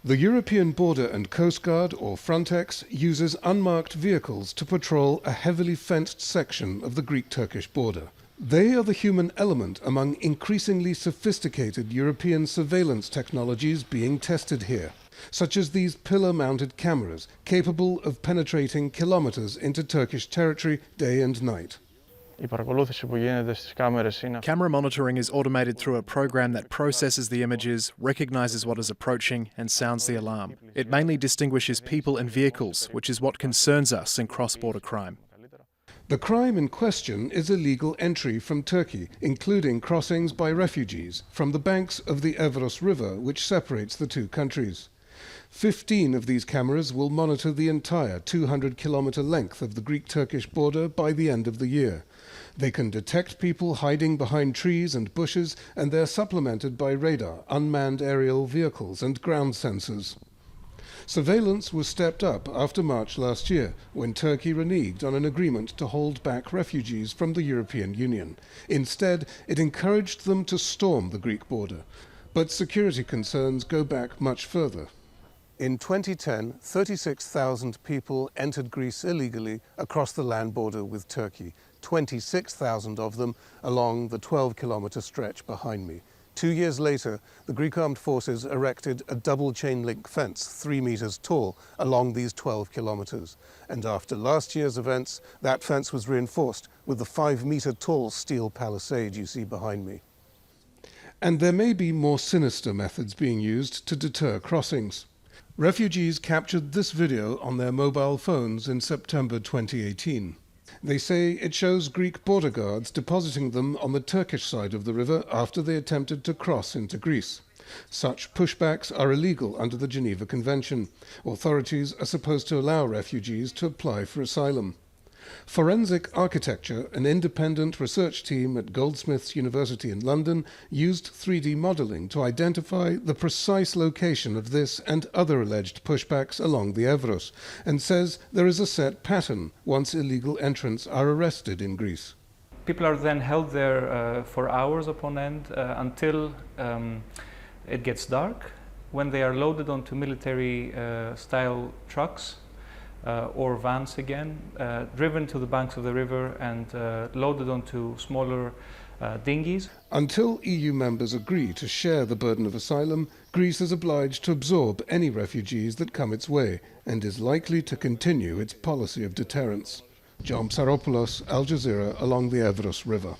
The European Border and Coast Guard, or Frontex, uses unmarked vehicles to patrol a heavily fenced section of the Greek-Turkish border. They are the human element among increasingly sophisticated European surveillance technologies being tested here, such as these pillar-mounted cameras capable of penetrating kilometers into Turkish territory day and night. Camera monitoring is automated through a program that processes the images, recognises what is approaching and sounds the alarm. It mainly distinguishes people and vehicles, which is what concerns us in cross-border crime. The crime in question is illegal entry from Turkey, including crossings by refugees from the banks of the EVROS river, which separates the two countries. 15 of these cameras will monitor the entire 200-kilometre length of the Greek-Turkish border by the end of the year. They can detect people hiding behind trees and bushes, and they're supplemented by radar, unmanned aerial vehicles and ground sensors. Surveillance was stepped up after March last year, when Turkey reneged on an agreement to hold back refugees from the European Union. Instead, it encouraged them to storm the Greek border. But security concerns go back much further. In 2010, 36,000 people entered Greece illegally across the land border with Turkey, 26,000 of them along the 12-kilometre stretch behind me. 2 years later, the Greek armed forces erected a double chain-link fence 3 meters tall along these 12 kilometers. And after last year's events, that fence was reinforced with the 5-meter tall steel palisade you see behind me. And there may be more sinister methods being used to deter crossings. Refugees captured this video on their mobile phones in September 2018. They say it shows Greek border guards depositing them on the Turkish side of the river after they attempted to cross into Greece. Such pushbacks are illegal under the Geneva Convention. Authorities are supposed to allow refugees to apply for asylum. Forensic Architecture, an independent research team at Goldsmiths University in London, used 3D modelling to identify the precise location of this and other alleged pushbacks along the Evros, and says there is a set pattern once illegal entrants are arrested in Greece. People are then held there for hours upon end until it gets dark, when they are loaded onto military-style trucks or vans again, driven to the banks of the river and loaded onto smaller dinghies. Until EU members agree to share the burden of asylum, Greece is obliged to absorb any refugees that come its way and is likely to continue its policy of deterrence. Psaropoulos, Al Jazeera, along the Evros River.